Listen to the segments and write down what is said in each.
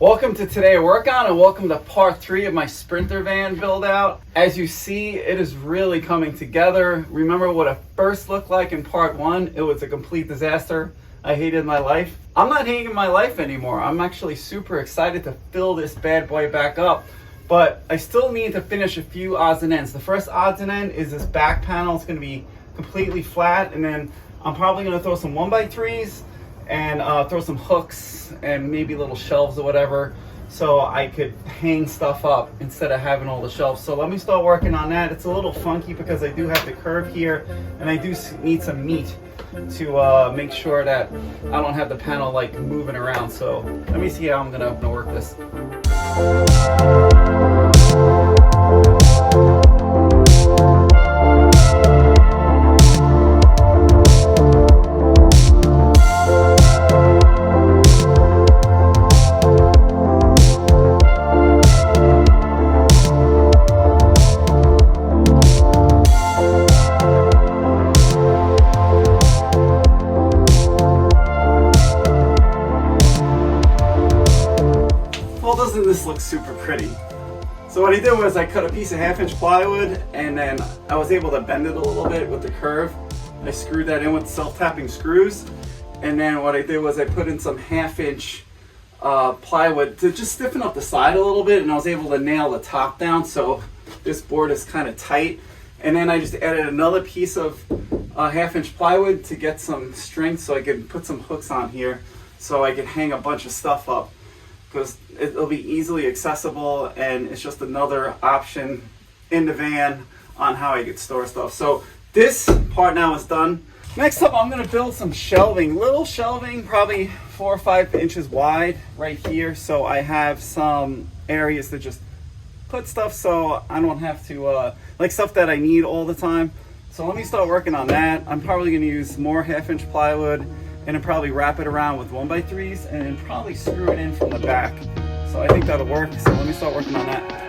Welcome to Today I Work On, and welcome to part 3 of my Sprinter van build out. As you see, it is really coming together. Remember what it first looked like in part 1? It was a complete disaster. I hated my life. I'm not hating my life anymore. I'm actually super excited to fill this bad boy back up, but I still need to finish a few odds and ends. The first odds and end is this back panel. It's going to be completely flat, and then I'm probably going to throw some 1x3s and throw some hooks and maybe little shelves or whatever, so I could hang stuff up instead of having all the shelves. So let me start working on that. It's a little funky because I do have the curve here, and I do need some meat to make sure that I don't have the panel like moving around. So let me see how I'm gonna work this. Doesn't this look super pretty? So what I did was I cut a piece of 1/2-inch plywood, and then I was able to bend it a little bit with the curve. I screwed that in with self-tapping screws, and then what I did was I put in some 1/2-inch plywood to just stiffen up the side a little bit, and I was able to nail the top down so this board is kind of tight. And then I just added another piece of 1/2-inch plywood to get some strength so I could put some hooks on here so I could hang a bunch of stuff up, because it'll be easily accessible, and it's just another option in the van on how I could store stuff. So this part now is done. Next up, I'm gonna build some shelving, little shelving, probably 4 or 5 inches wide right here, so I have some areas to just put stuff so I don't have to, like stuff that I need all the time. So let me start working on that. I'm probably gonna use more 1/2-inch plywood, and then probably wrap it around with 1x3s, and then probably screw it in from the back. So I think that'll work, so let me start working on that.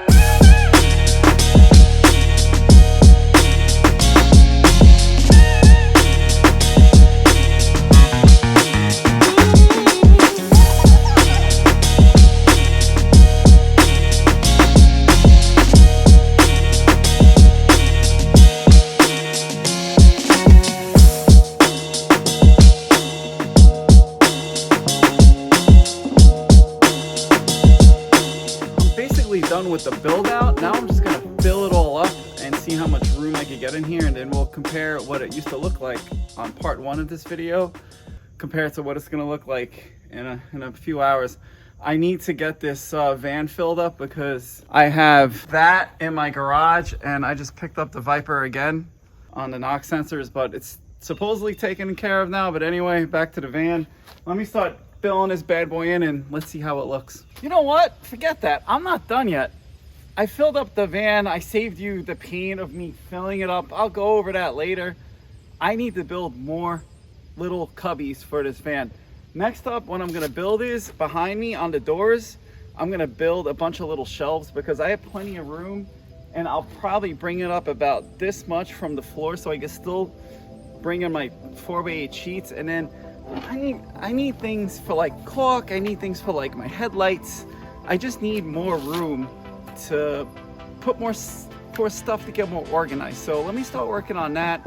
Done with the build out. Now I'm just gonna fill it all up and see how much room I could get in here, and then we'll compare what it used to look like on part 1 of this video compared to what it's gonna look like in a few hours. I need to get this van filled up because I have that in my garage, and I just picked up the Viper again on the knock sensors, but it's supposedly taken care of now. But anyway, back to the van. Let me start filling this bad boy in, and let's see how it looks. You know what? Forget that. I'm not done yet. I filled up the van. I saved you the pain of me filling it up. I'll go over that later. I need to build more little cubbies for this van. Next up, what I'm gonna build is behind me on the doors, I'm gonna build a bunch of little shelves because I have plenty of room, and I'll probably bring it up about this much from the floor so I can still bring in my 4x8 sheets. And then I need things for like caulk. I need things for like my headlights. I just need more room to put more stuff to get more organized. So let me start working on that.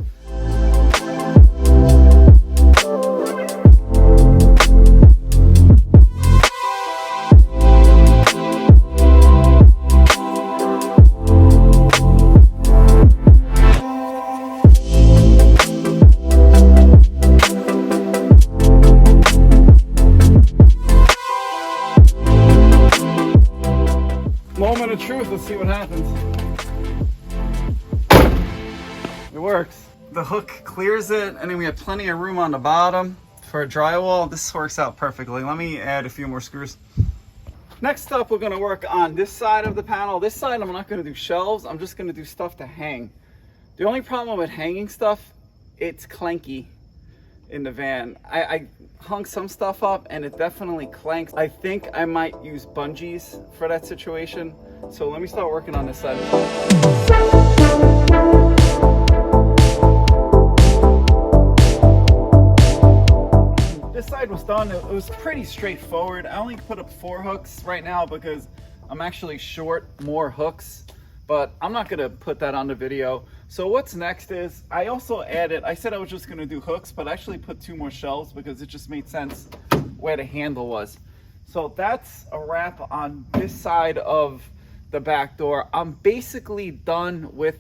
Moment of truth, let's see what happens. It works. The hook clears it, and then we have plenty of room on the bottom for drywall. This works out perfectly. Let me add a few more screws. Next up, we're gonna work on this side of the panel. This side, I'm not gonna do shelves. I'm just gonna do stuff to hang. The only problem with hanging stuff, it's clanky in the van. I hung some stuff up and it definitely clanks. I think I might use bungees for that situation. So let me start working on this side. This side side was done. It was pretty straightforward. I only put up 4 hooks right now because I'm actually short more hooks, but I'm not gonna put that on the video. So what's next is, I also added, I said I was just gonna do hooks, but I actually put 2 more shelves because it just made sense where the handle was. So that's a wrap on this side of the back door. I'm basically done with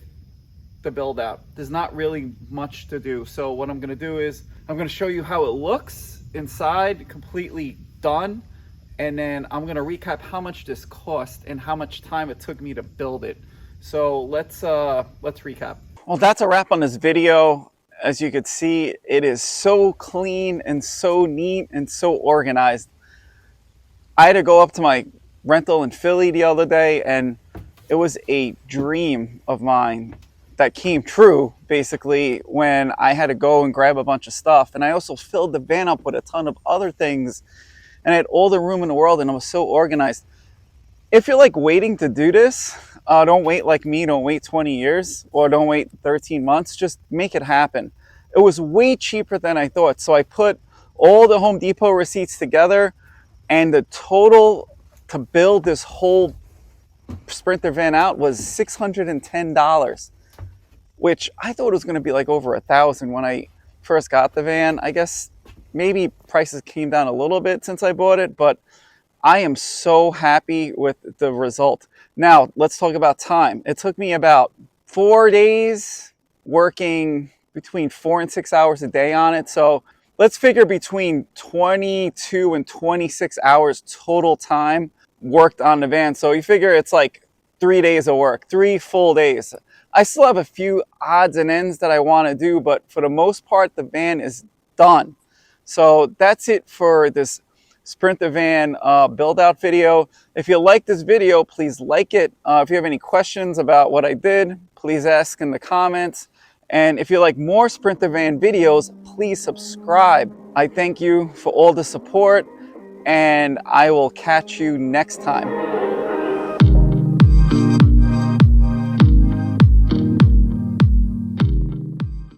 the build out. There's not really much to do. So what I'm gonna do is, I'm gonna show you how it looks inside, completely done. And then I'm gonna recap how much this cost and how much time it took me to build it. So let's recap. Well, that's a wrap on this video. As you could see, it is so clean and so neat and so organized. I had to go up to my rental in Philly the other day, and it was a dream of mine that came true, basically, when I had to go and grab a bunch of stuff. And I also filled the van up with a ton of other things, and I had all the room in the world, and I was so organized. If you're like waiting to do this, don't wait like me, don't wait 20 years or don't wait 13 months, just make it happen. It was way cheaper than I thought. So I put all the Home Depot receipts together, and the total to build this whole Sprinter van out was $610, which I thought it was gonna be like over $1,000 when I first got the van. I guess maybe prices came down a little bit since I bought it, but I am so happy with the result. Now, let's talk about time. It took me about 4 days, working between 4 and 6 hours a day on it. So let's figure between 22 and 26 hours total time worked on the van. So you figure it's like 3 days of work, 3 full days. I still have a few odds and ends that I want to do, but for the most part, the van is done. So that's it for this Sprinter van build out video. If you like this video, please like it. If you have any questions about what I did, please ask in the comments. And if you like more Sprinter van videos, please subscribe. I thank you for all the support, and I will catch you next time.